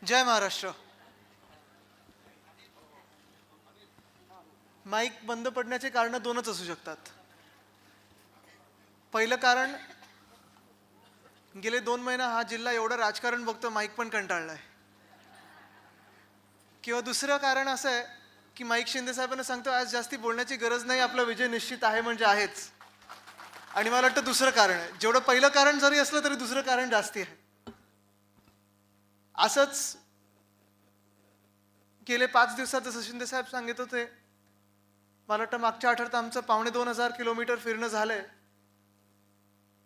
जय Maharashtra. Mic बंद पडण्याचे कारण दोनच असू शकतात. पहिलं कारण, गेले 2 महिने हा जिल्हा एवढं राजकारण बघतो, माईक पण कंटाळलाय. किंवा दुसरं कारण असं आहे की माईक शिंदे साहेबांना सांगतो आज जास्ती बोलण्याची गरज नाही, आपला विजय निश्चित आहे म्हणजे आहेच. आणि मला वाटतं दुसरं कारण आहे, जेवढं पहिलं कारण जरी असलं तरी दुसरं कारण जास्ती आहे. असंच गेले 5 दिवसात जसं शिंदे साहेब सांगत होते, मला वाटतं मागच्या आठवड्यात आमचं 2,500 किलोमीटर फिरणं झालंय.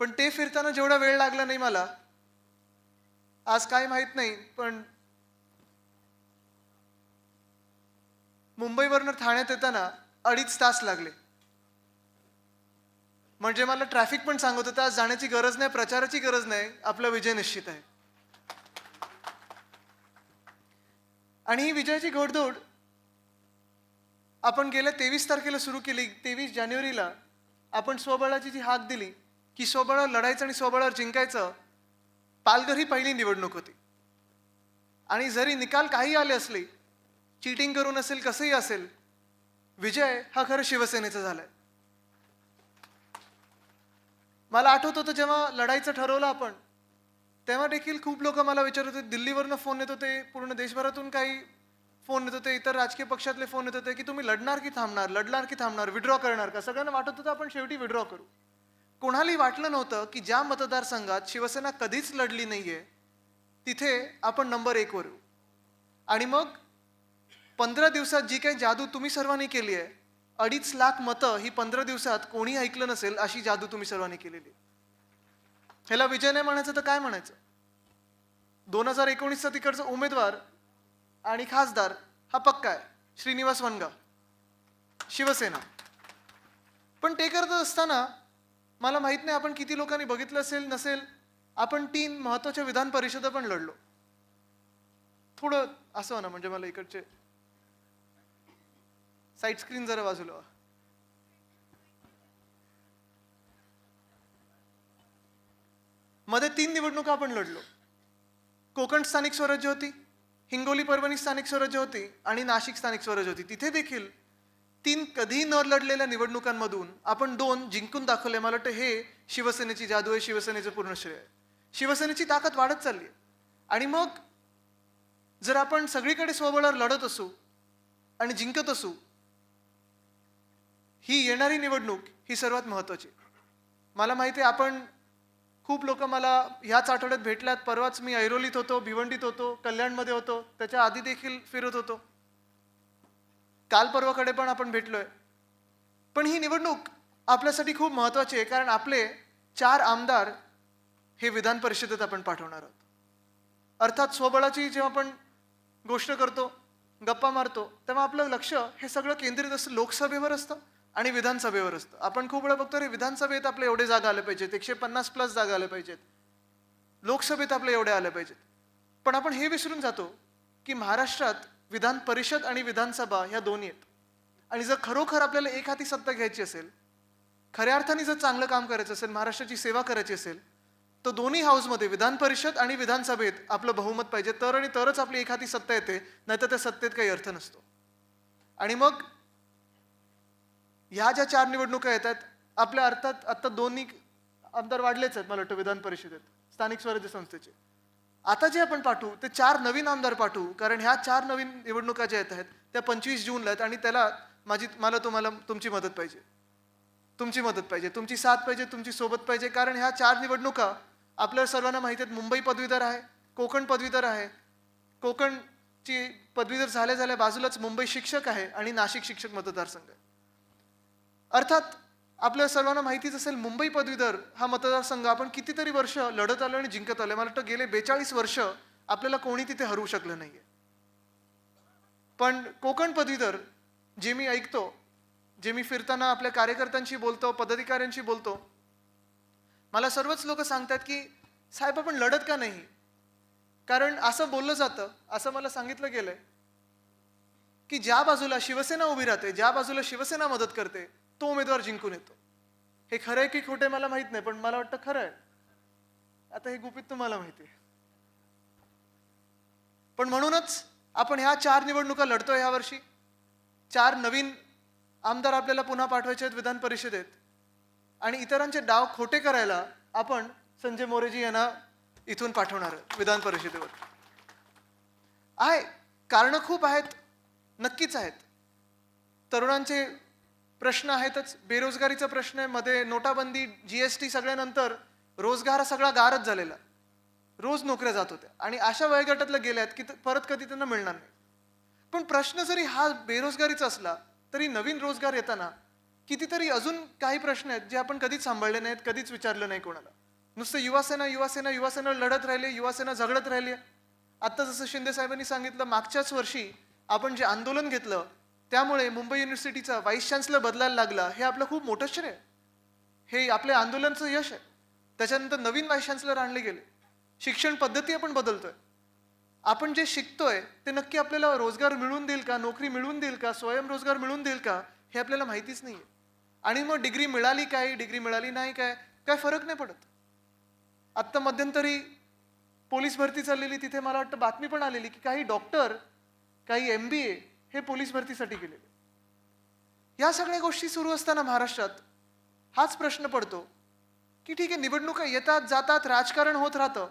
पण ते फिरताना जेवढा वेळ लागला नाही मला, आज काय माहित नाही, पण मुंबईवरनं ठाण्यात येताना 2.5 तास लागले. म्हणजे मला ट्रॅफिक पण सांगत होतं आज जाण्याची गरज नाही, प्रचाराची गरज नाही, आपला विजय निश्चित आहे. आणि ही विजयाची घोडदौड आपण गेल्या 23 तारखेला सुरू केली. 23 जानेवारीला आपण स्वबळाची जी हाक दिली की स्वबळावर लढायचं आणि स्वबळावर जिंकायचं. पालघर ही पहिली निवडणूक होती आणि जरी निकाल काही आले असले, चीटिंग करून असेल कसंही असेल, विजय हा खरं शिवसेनेचा झालाय. मला आठवत होतं जेव्हा लढायचं ठरवलं आपण, तेव्हा देखील खूप लोक मला विचारत होते, दिल्लीवरनं फोन येत होते, पूर्ण देशभरातून काही फोन येत होते, इतर राजकीय पक्षातले फोन येत होते की तुम्ही लढणार की थांबणार, लढणार की थांबणार, विड्रॉ करणार का. सगळ्यांना वाटत होतं आपण शेवटी विड्रॉ करू. कोणालाही वाटलं नव्हतं की ज्या मतदारसंघात शिवसेना कधीच लढली नाहीये तिथे आपण नंबर 1 वर येऊ. आणि मग 15 दिवसात जी काही जादू तुम्ही सर्वांनी केली आहे, 2.5 लाख मतं ही 15 दिवसात कोणी ऐकलं नसेल अशी जादू तुम्ही सर्वांनी केलेली. ह्याला विजय नाही म्हणायचं तर काय म्हणायचं. 2019चा तिकडचा उमेदवार आणि खासदार हा पक्का आहे, श्रीनिवास वनगा, शिवसेना. पण ते करत असताना मला माहित नाही आपण किती लोकांनी बघितलं असेल नसेल, आपण 3 महत्त्वाच्या विधान परिषदा पण लढलो. थोडं असं ना, म्हणजे मला इकडचे साईड स्क्रीन जरा बाजूला. मध्ये 3 निवडणुका आपण लढलो. कोकण स्थानिक स्वराज्य होती, हिंगोली परभणी स्थानिक स्वराज्य होती आणि नाशिक स्थानिक स्वराज्य होती. तिथे देखील 3 कधीही न लढलेल्या निवडणुकांमधून आपण 2 जिंकून दाखवले. मला वाटतं हे शिवसेनेची जादू आहे, शिवसेनेचं पूर्ण श्रेय आहे. शिवसेनेची ताकद वाढत चालली आहे. आणि मग जर आपण सगळीकडे स्वबळावर लढत असू आणि जिंकत असू, ही येणारी निवडणूक ही सर्वात महत्त्वाची. मला माहिती आहे आपण खूप लोक मला ह्याच आठवड्यात भेटल्यात. परवाच मी ऐरोलीत होतो, भिवंडीत होतो, कल्याणमध्ये होतो, त्याच्या आधी देखील फिरत होतो. काल परवाकडे पण आपण भेटलोय. पण ही निवडणूक आपल्यासाठी खूप महत्त्वाची आहे, कारण आपले 4 आमदार हे विधान परिषदेत आपण पाठवणार आहोत. अर्थात स्वबळाची जेव्हा आपण गोष्ट करतो, गप्पा मारतो, तेव्हा आपलं लक्ष हे सगळं केंद्रित असतं लोकसभेवर असतं आणि विधानसभेवर असतं. आपण खूप वेळा बघतो रे, विधानसभेत आपले एवढे जागा आले पाहिजेत, 150+ जागा आल्या पाहिजेत, लोकसभेत आपले एवढे आले पाहिजेत. पण आपण हे विसरून जातो की महाराष्ट्रात विधान परिषद आणि विधानसभा ह्या दोन्ही आहेत. आणि जर खरोखर आपल्याला एक हाती सत्ता घ्यायची असेल, खऱ्या अर्थाने जर चांगलं काम करायचं असेल, महाराष्ट्राची सेवा करायची असेल, तर दोन्ही हाऊसमध्ये विधान परिषद आणि विधानसभेत आपलं बहुमत पाहिजे. तरच आपली एक हाती सत्ता येते, नाहीतर त्या सत्तेत काही अर्थ नसतो. आणि मग ह्या ज्या 4 निवडणुका येतात आपल्या, अर्थात आता दोन्ही आमदार वाढलेच आहेत मला वाटतं विधान परिषदेत, स्थानिक स्वराज्य संस्थेचे. आता जे आपण पाठवू ते 4 नवीन आमदार पाठवू, कारण ह्या 4 नवीन निवडणुका ज्या येत आहेत त्या 25 जूनला आहेत. आणि त्याला मला तुम्हाला तुमची मदत पाहिजे, तुमची मदत पाहिजे, तुमची साथ पाहिजे, तुमची सोबत पाहिजे. कारण ह्या 4 निवडणुका आपल्या सर्वांना माहिती आहेत. मुंबई पदवीधर आहे, कोकण पदवीधर आहे, कोकणची पदवीधर झाल्या बाजूलाच मुंबई शिक्षक आहे आणि नाशिक शिक्षक मतदारसंघ आहे. अर्थात आपल्या सर्वांना माहितीच असेल, मुंबई पदवीधर हा मतदारसंघ आपण कितीतरी वर्ष लढत आलो आणि जिंकत आलो. मला वाटतं गेले 42 वर्ष आपल्याला कोणी तिथे हरवू शकलं नाहीये. पण कोकण पदवीधर जे मी ऐकतो, जे मी फिरताना आपल्या कार्यकर्त्यांशी बोलतो, पदाधिकाऱ्यांशी बोलतो, मला सर्वच लोक सांगतात की साहेब आपण लढत का नाही. कारण असं बोललं जातं, असं मला सांगितलं गेलंय की ज्या बाजूला शिवसेना उभी राहते, ज्या बाजूला शिवसेना मदत करते, तो उमेदवार जिंकून येतो. हे खरं आहे की खोटे मला माहित नाही, पण मला वाटतं खरं आहे. आता हे गुपित तुम्हाला माहिती आहे. पण म्हणूनच आपण ह्या 4 निवडणुका लढतोय यावर्षी. 4 नवीन आमदार आपल्याला पुन्हा पाठवायचे आहेत विधान परिषदेत आणि इतरांचे डाव खोटे करायला आपण संजय मोरेजी यांना इथून पाठवणार आहोत विधान परिषदेवर. आहे, कारणं खूप आहेत, नक्कीच आहेत. तरुणांचे प्रश्न आहेतच, बेरोजगारीचा प्रश्न आहे, मध्ये नोटाबंदी, GST सगळ्यानंतर रोजगार सगळा गारच झालेला. रोज नोकऱ्या जात होत्या आणि अशा वयोगटातल्या गेल्यात की परत कधी त्यांना मिळणार नाही. पण प्रश्न जरी हा बेरोजगारीचा असला तरी नवीन रोजगार येताना कितीतरी अजून काही प्रश्न आहेत जे आपण कधीच सांभाळले नाहीत, कधीच विचारलं नाही कोणाला. नुसतं युवासेना लढत राहिली, युवासेना झगडत राहिली. आत्ता जसं शिंदे साहेबांनी सांगितलं, मागच्याच वर्षी आपण जे आंदोलन घेतलं त्यामुळे मुंबई युनिव्हर्सिटीचा व्हाईस चान्सलर बदलायला लागला. हे आपलं खूप मोठं श्रेय आहे. हे आपल्या आंदोलनाचं यश आहे. त्याच्यानंतर नवीन व्हाईस चान्सलर आणले गेले. शिक्षण पद्धती आपण बदलतोय. आपण जे शिकतोय ते नक्की आपल्याला रोजगार मिळवून देईल का, नोकरी मिळवून देईल का, स्वयंरोजगार मिळवून देईल का, हे आपल्याला माहितीच नाहीये. आणि मग डिग्री मिळाली काय, डिग्री मिळाली नाही काय फरक नाही पडत. आत्ता मध्यंतरी पोलीस भरती चाललेली, तिथे मला वाटतं बातमी पण आलेली की काही डॉक्टर, काही MBA हे पोलीस भरतीसाठी गेलेले. या सगळ्या गोष्टी सुरू असताना महाराष्ट्रात हाच प्रश्न पडतो की ठीक आहे, निवडणुका येतात जातात, राजकारण होत राहतं,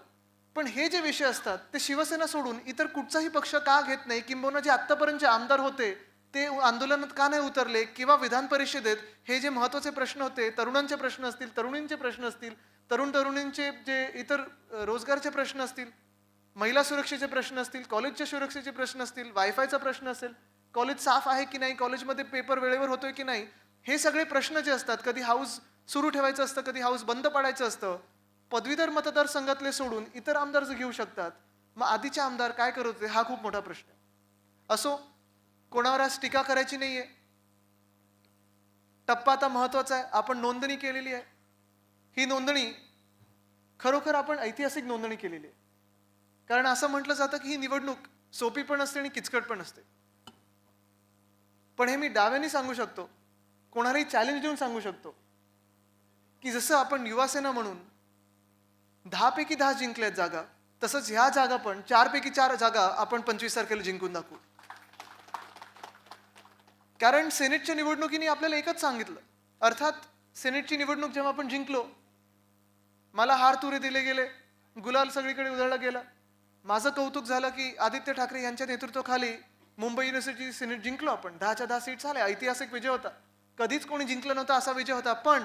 पण हे जे विषय असतात ते शिवसेना सोडून इतर कुठचाही पक्ष का घेत नाही? किंबहुना जे आत्तापर्यंतचे आमदार होते ते आंदोलनात का नाही उतरले? किंवा विधान परिषदेत हे जे महत्त्वाचे प्रश्न होते, तरुणांचे प्रश्न असतील, तरुणींचे प्रश्न असतील, तरुणींचे जे इतर रोजगारचे प्रश्न असतील, महिला सुरक्षेचे प्रश्न असतील, कॉलेजच्या सुरक्षेचे प्रश्न असतील, वायफायचा प्रश्न असेल, कॉलेज साफ आहे की नाही, कॉलेजमध्ये पेपर वेळेवर होतोय की नाही, हे सगळे प्रश्न जे असतात, कधी हाऊस सुरू ठेवायचं असतं, कधी हाऊस बंद पाडायचं असतं, पदवीधर मतदारसंघातले सोडून इतर आमदार जे घेऊ शकतात, मग आधीचे आमदार काय करत होते, हा खूप मोठा प्रश्न आहे. असो, कोणावर आज टीका करायची नाहीये. टप्पा आता महत्वाचा आहे. आपण नोंदणी केलेली आहे. ही नोंदणी खरोखर आपण ऐतिहासिक नोंदणी केलेली आहे. कारण असं म्हटलं जातं की ही निवडणूक सोपी पण असते आणि किचकट पण असते. पण हे मी डाव्याने सांगू शकतो, कोणालाही चॅलेंज देऊन सांगू शकतो की जसं आपण युवासेना म्हणून 10 पैकी 10 जिंकल्यात जागा, तसंच ह्या जागा पण 4 पैकी 4 जागा आपण 25 तारखेला जिंकून दाखवू. कारण सेनेटच्या निवडणुकीने आपल्याला एकच सांगितलं. अर्थात सेनेटची निवडणूक जेव्हा आपण जिंकलो, मला हार तुरे दिले गेले, गुलाल सगळीकडे उधळला गेला. माझं कौतुक झालं की आदित्य ठाकरे यांच्या नेतृत्वाखाली मुंबई युनिव्हर्सिटी सेनेट जिंकलो आपण. 10च्या 10 सीट्स आल्या. ऐतिहासिक विजय होता. कधीच कोणी जिंकलं नव्हता असा विजय होता. पण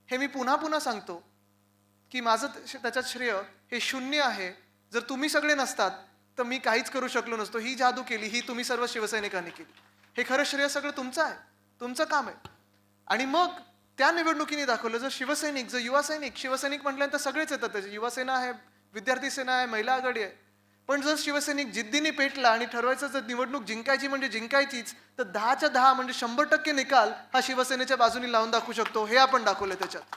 हे मी पुन्हा सांगतो की माझं त्याच्यात श्रेय हे शून्य आहे. जर तुम्ही सगळे नसतात तर मी काहीच करू शकलो नसतो. ही जादू केली ही तुम्ही सर्व शिवसैनिकांनी केली. हे खरं श्रेय सगळं तुमचं आहे, तुमचं काम आहे. आणि मग त्या निवडणुकीने दाखवलं, जर शिवसैनिक, जर युवा सैनिक, शिवसैनिक म्हटल्यानंतर सगळेच येतात त्याचे, युवासेना आहे, विद्यार्थी सेना आहे, महिला आघाडी आहे. पण जर शिवसैनिक जिद्दीने पेटला आणि ठरवायचं जर निवडणूक जिंकायची म्हणजे जिंकायचीच, तर 10च्या 10 म्हणजे 100% निकाल हा शिवसेनेच्या बाजूने लावून दाखवू शकतो. हे आपण दाखवलं त्याच्यात.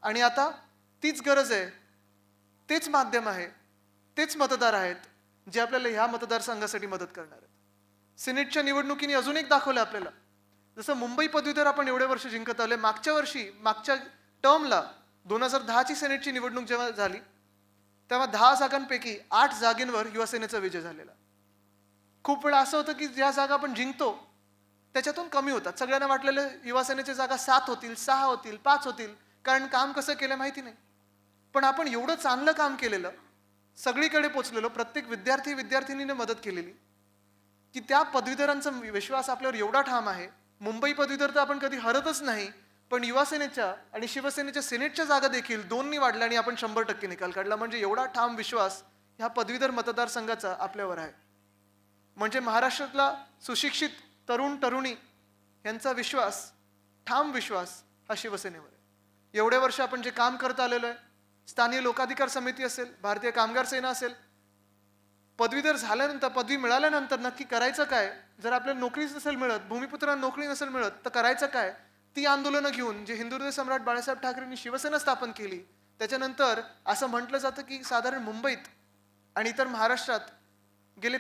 आणि आता तीच गरज आहे, तेच माध्यम आहे, तेच मतदार आहेत जे आपल्याला ह्या मतदारसंघासाठी मदत करणार आहेत. सिनेटच्या निवडणुकीने अजून एक दाखवलं आपल्याला. जसं मुंबई पदवीधर आपण एवढे वर्ष जिंकत आले, मागच्या टर्मला 2010ची सेनेटची निवडणूक जेव्हा झाली तेव्हा 10 जागांपैकी 8 जागेंवर युवासेनेचा विजय झालेला. खूप वेळा असं होतं की ज्या जागा आपण जिंकतो त्याच्यातून कमी होतात. सगळ्यांना वाटलेलं युवासेनेच्या जागा 7 होतील, 6 होतील, 5 होतील, कारण काम कसं केलं माहिती नाही. पण आपण एवढं चांगलं काम केलेलं, सगळीकडे पोचलेलो, प्रत्येक विद्यार्थिनीने मदत केलेली की त्या पदवीधरांचा विश्वास आपल्यावर एवढा ठाम आहे. मुंबई पदवीधर तर आपण कधी हरतच नाही, पण युवासेनेच्या आणि शिवसेनेच्या सेनेटच्या जागा देखील 2नी वाढल्या आणि आपण 100% निकाल काढला. म्हणजे एवढा ठाम विश्वास ह्या पदवीधर मतदारसंघाचा आपल्यावर आहे. म्हणजे महाराष्ट्रातला सुशिक्षित तरुण तरुणी यांचा विश्वास, ठाम विश्वास हा शिवसेनेवर आहे. एवढे वर्ष आपण जे काम करत आलेलो आहे, स्थानिक लोकाधिकार समिती असेल, भारतीय कामगार सेना असेल, पदवीधर झाल्यानंतर, पदवी मिळाल्यानंतर नक्की करायचं काय? जर आपल्याला नोकरीच नसेल मिळत, भूमिपुत्रांना नोकरी नसेल मिळत, तर करायचं काय? ती आंदोलनं घेऊन जे हिंदुहृदय सम्राट बाळासाहेब ठाकरेंनी शिवसेना स्थापन केली, त्याच्यानंतर असं म्हटलं जातं की साधारण मुंबईत आणि इतर महाराष्ट्रात गेले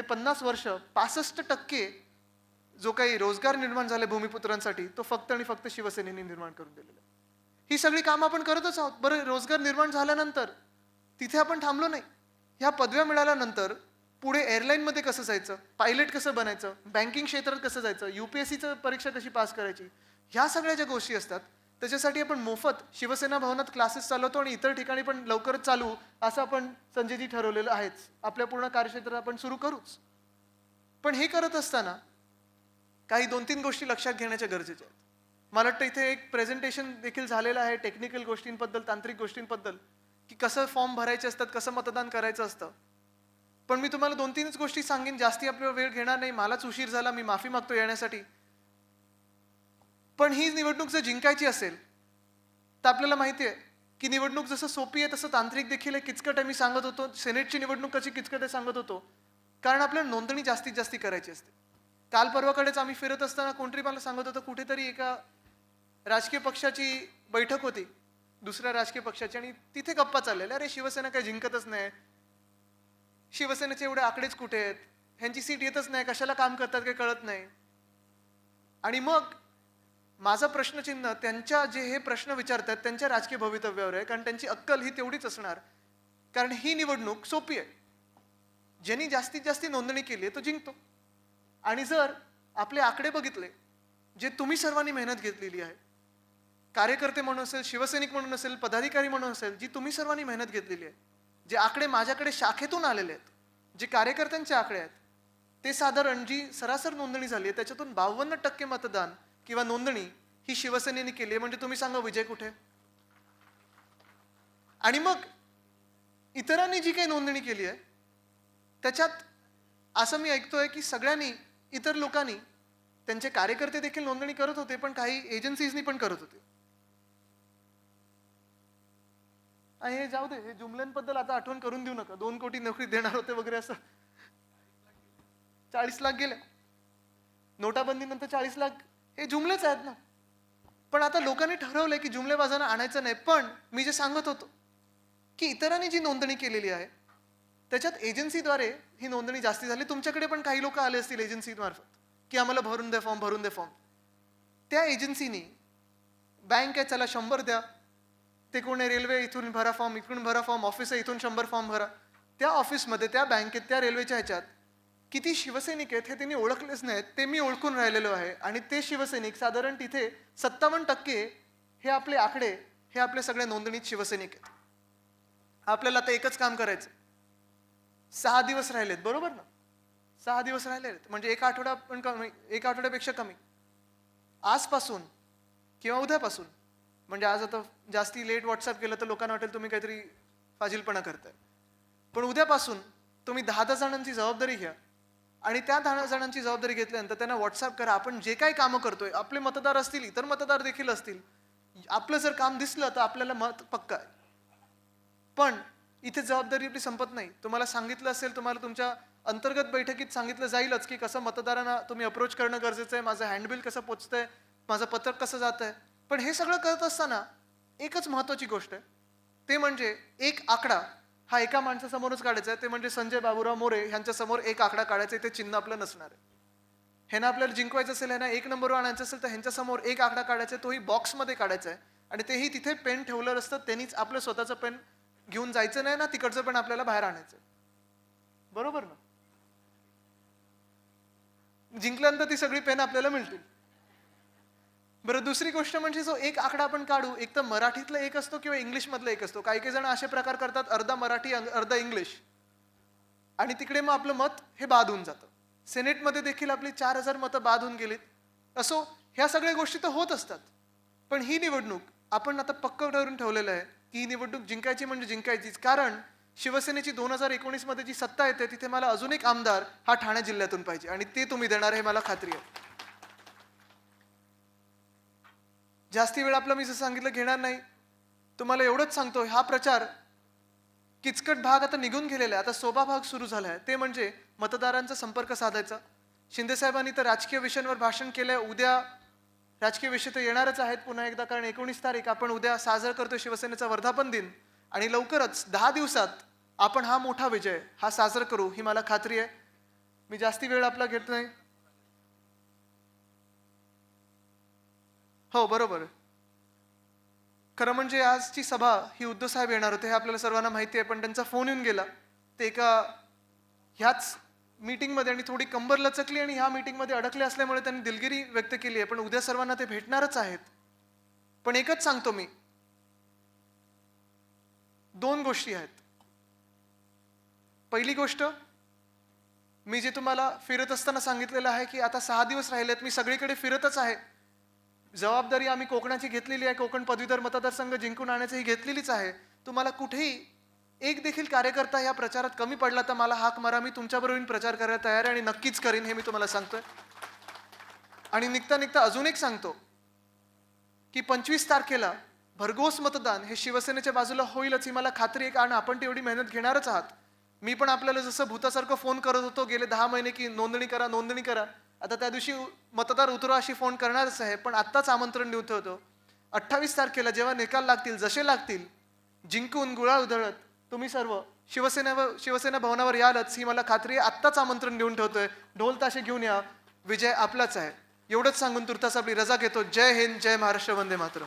50 वर्ष 65% जो काही रोजगार निर्माण झाले भूमिपुत्रांसाठी, तो फक्त आणि फक्त शिवसेनेने निर्माण करून दिलेला. ही सगळी कामं आपण करतच आहोत. बरं, रोजगार निर्माण झाल्यानंतर तिथे आपण थांबलो नाही. ह्या पदव्या मिळाल्यानंतर पुढे एअरलाईनमध्ये कसं जायचं, पायलट कसं बनायचं, बँकिंग क्षेत्रात कसं जायचं, UPSCचं परीक्षा कशी पास करायची, ह्या सगळ्या ज्या गोष्टी असतात त्याच्यासाठी आपण मोफत शिवसेना भवनात क्लासेस चालवतो आणि इतर ठिकाणी पण लवकरच चालू असं आपण संजयजी ठरवलेलं आहेच. आपल्या पूर्ण कार्यक्षेत्रात आपण सुरू करूच. पण हे करत असताना काही 2-3 गोष्टी लक्षात घेण्याच्या गरजेच्या आहेत. मला वाटतं इथे एक प्रेझेंटेशन देखील झालेलं आहे टेक्निकल गोष्टींबद्दल, तांत्रिक गोष्टींबद्दल, की कसं फॉर्म भरायचे असतात, कसं मतदान करायचं असतं. पण मी तुम्हाला 2-3च गोष्टी सांगेन, जास्ती आपला वेळ घेणार नाही. मलाच उशीर झाला, मी माफी मागतो येण्यासाठी. पण ही निवडणूक जर जिंकायची असेल तर आपल्याला माहिती आहे की निवडणूक जसं सोपी आहे तसं तांत्रिक देखील आहे, किचकट आहे. मी सांगत होतो सेनेटची निवडणूक कशी किचकट आहे सांगत होतो, कारण आपल्याला नोंदणी जास्तीत जास्त करायची असते. काल परवाकडेच आम्ही फिरत असताना कोणतरी मला सांगत होतं कुठेतरी एका राजकीय पक्षाची बैठक होती, दुसऱ्या राजकीय पक्षाची, आणि तिथे गप्पा चाललेल्या, अरे शिवसेना काही जिंकतच नाही, शिवसेनेचे एवढे आकडेच कुठे आहेत, ह्यांची सीट येतच नाही, कशाला काम करतात काही कळत नाही. आणि मग माझं प्रश्नचिन्ह त्यांच्या जे हे प्रश्न विचारतात त्यांच्या राजकीय भवितव्यावर आहे, कारण त्यांची अक्कल ही तेवढीच असणार. कारण ही निवडणूक सोपी आहे, ज्यांनी जास्तीत जास्त नोंदणी केली आहे तो जिंकतो. आणि जर आपले आकडे बघितले, जे तुम्ही सर्वांनी मेहनत घेतलेली आहे, कार्यकर्ते म्हणून असेल, शिवसैनिक म्हणून असेल, पदाधिकारी म्हणून असेल, जी तुम्ही सर्वांनी मेहनत घेतलेली आहे, जे आकडे माझ्याकडे शाखेतून आलेले आहेत, जे कार्यकर्त्यांचे आकडे आहेत, ते साधारण जी सरासर नोंदणी झाली आहे त्याच्यातून 52% मतदान किंवा नोंदणी ही शिवसेनेने केली आहे. म्हणजे तुम्ही सांगा विजय कुठे? आणि मग इतरांनी जी काही नोंदणी केली आहे त्याच्यात असं मी ऐकतोय की सगळ्यांनी, इतर लोकांनी, त्यांचे कार्यकर्ते देखील नोंदणी करत होते, पण काही एजन्सीजनी पण करत होते. आणि हे जाऊ दे, हे जुमल्यांबद्दल आता आठवण करून देऊ नका. 2 कोटी नोकरी देणार होते वगैरे असं. 40 लाख गेले नोटाबंदीनंतर. 40 लाख हे जुमलेच आहेत ना. पण आता लोकांनी ठरवलंय की जुमलेबाजांना आणायचं नाही. पण मी जे सांगत होतो की इतरांनी जी नोंदणी केलेली आहे त्याच्यात एजन्सीद्वारे ही नोंदणी जास्ती झाली. तुमच्याकडे पण काही लोक आले असतील एजन्सीमार्फत की आम्हाला भरून दे फॉर्म, भरून दे फॉर्म. त्या एजन्सीनी बँक आहे चला 100 द्या, ते कोणी रेल्वे इथून भरा फॉर्म, इकडून भरा फॉर्म, ऑफिस आहे इथून 100 फॉर्म भरा. त्या ऑफिसमध्ये, त्या बँकेत, त्या रेल्वेच्या ह्याच्यात किती शिवसैनिक आहेत हे त्यांनी ओळखलेच नाहीत. ते मी ओळखून राहिलेलो आहे. आणि ते शिवसैनिक साधारण तिथे 57% हे आपले आकडे, हे आपले सगळे नोंदणीत शिवसैनिक आहेत. आपल्याला आता एकच काम करायचं. 6 दिवस राहिलेत, बरोबर ना? 6 दिवस राहिलेत म्हणजे एक आठवडा पण कमी, एक आठवड्यापेक्षा कमी. आजपासून किंवा उद्यापासून, म्हणजे आज आता जास्ती लेट व्हॉट्सअप केलं तर लोकांना वाटेल तुम्ही काहीतरी फाजीलपणा करताय. पण उद्यापासून तुम्ही 10 जणांची जबाबदारी घ्या आणि त्या 10 जणांची जबाबदारी घेतल्यानंतर त्यांना व्हॉट्सअप करा. आपण जे काही कामं करतोय, आपले मतदार असतील, इतर मतदार देखील असतील, आपलं जर काम दिसलं तर आपल्याला मत पक्का आहे. पण इथे जबाबदारी आपली संपत नाही. तुम्हाला सांगितलं असेल, तुम्हाला तुमच्या अंतर्गत बैठकीत सांगितलं जाईलच की कसं मतदारांना तुम्ही अप्रोच करणं गरजेचं आहे, माझं हँडबिल कसं पोचतंय, माझं पत्रक कसं जात आहे. पण हे सगळं करत असताना एकच महत्त्वाची गोष्ट आहे, ते म्हणजे एक आकडा हा एका माणसासमोरच काढायचा आहे. ते म्हणजे संजय बाबूराव मोरे यांच्यासमोर एक आकडा काढायचा आहे. ते चिन्ह आपलं नसणार आहे. ह्यांना आपल्याला जिंकवायचं असेल, ह्यांना 1 नंबरवर आणायचं असेल तर ह्यांच्यासमोर एक आकडा काढायचा आहे. तोही बॉक्समध्ये काढायचा आहे. आणि तेही तिथे पेन ठेवलं असतं, त्यांनीच आपलं स्वतःचं पेन घेऊन जायचं नाही ना, तिकडचं पण आपल्याला बाहेर आणायचं. बरोबर ना? जिंकल्यानंतर ती सगळी पेन आपल्याला मिळतील. बरं, दुसरी गोष्ट म्हणजे जो एक आकडा आपण काढू, एक तर मराठीतला एक असतो किंवा इंग्लिशमधला एक असतो. काही काही जण असे प्रकार करतात, अर्धा मराठी अर्धा इंग्लिश, आणि तिकडे मग आपलं मत हे बाद होऊन जातं. सेनेटमध्ये देखील आपली 4000 मतं बाद होऊन गेलीत. असो, ह्या सगळ्या गोष्टी तर होत असतात. पण ही निवडणूक आपण आता पक्क ठरवून ठेवलेलं आहे की ही निवडणूक जिंकायची म्हणजे जिंकायचीच. कारण शिवसेनेची 2019 मध्ये जी सत्ता येते तिथे मला अजून एक आमदार हा ठाणे जिल्ह्यातून पाहिजे, आणि ते तुम्ही देणार हे मला खात्री आहे. जास्ती वेळ आपला मी जसं सांगितलं घेणार नाही. तुम्हाला एवढंच सांगतो, हा प्रचार किचकट भाग आता निघून गेलेला आहे. आता सोपा भाग सुरू झाला आहे, ते म्हणजे मतदारांचा संपर्क साधायचा. शिंदे साहेबांनी तर राजकीय विषयांवर भाषण केलंय. उद्या राजकीय विषय तर येणारच आहेत पुन्हा एकदा, कारण 19 तारीख आपण उद्या साजरा करतोय शिवसेनेचा वर्धापन दिन. आणि लवकरच 10 दिवसात आपण हा मोठा विजय हा साजरा करू ही मला खात्री आहे. मी जास्ती वेळ आपला घेत नाही. हो, बरोबर. खरं म्हणजे आजची सभा ही उद्धव साहेब येणार होते हे आपल्याला सर्वांना माहिती आहे, पण त्यांचा फोन येऊन गेला ते एका ह्याच मीटिंगमध्ये आणि थोडी कंबर लचकली आणि ह्या मीटिंगमध्ये अडकले असल्यामुळे त्यांनी दिलगिरी व्यक्त केली आहे. पण उद्या सर्वांना ते भेटणारच आहेत. पण एकच सांगतो मी, 2 गोष्टी आहेत. पहिली गोष्ट, मी जे तुम्हाला फिरत असताना सांगितलेलं आहे की आता 6 दिवस राहिलेत, मी सगळीकडे फिरतच आहे. जबाबदारी आम्ही कोकणाची घेतलेली आहे, कोकण पदवीधर मतदारसंघ जिंकून आणण्याची ही घेतलेलीच आहे. तुम्हाला कुठेही एक देखील कार्यकर्ता या प्रचारात कमी पडला तर मला हाक मारा, मी तुमच्याबरोबर येऊन प्रचार करायला तयार आहे आणि नक्कीच करीन, हे मी तुम्हाला सांगतोय. आणि निघता निघता अजून एक सांगतो की 25 तारखेला भरघोस मतदान हे शिवसेनेच्या बाजूला होईलच, ही मला खात्री आहे. कारण आपण तेवढी मेहनत घेणारच आहात. मी पण आपल्याला जसं भूतासारखं फोन करत होतो गेले 10 महिने की नोंदणी करा, नोंदणी करा, आता त्या दिवशी मतदार उतरवा अशी फोन करणारच आहे. पण आत्ताच आमंत्रण देऊन ठेवतो, 28 तारखेला जेव्हा निकाल लागतील, जसे लागतील, जिंकून गुलाल उधळत तुम्ही सर्व शिवसेना भवनावर यालच, ही मला खात्री आहे. आत्ताच आमंत्रण देऊन ठेवतोय. ढोल ताशे घेऊन या, विजय आपलाच आहे. एवढंच सांगून तुर्तास आपली रजा घेतो. जय हिंद, जय महाराष्ट्र, वंदे मातरम.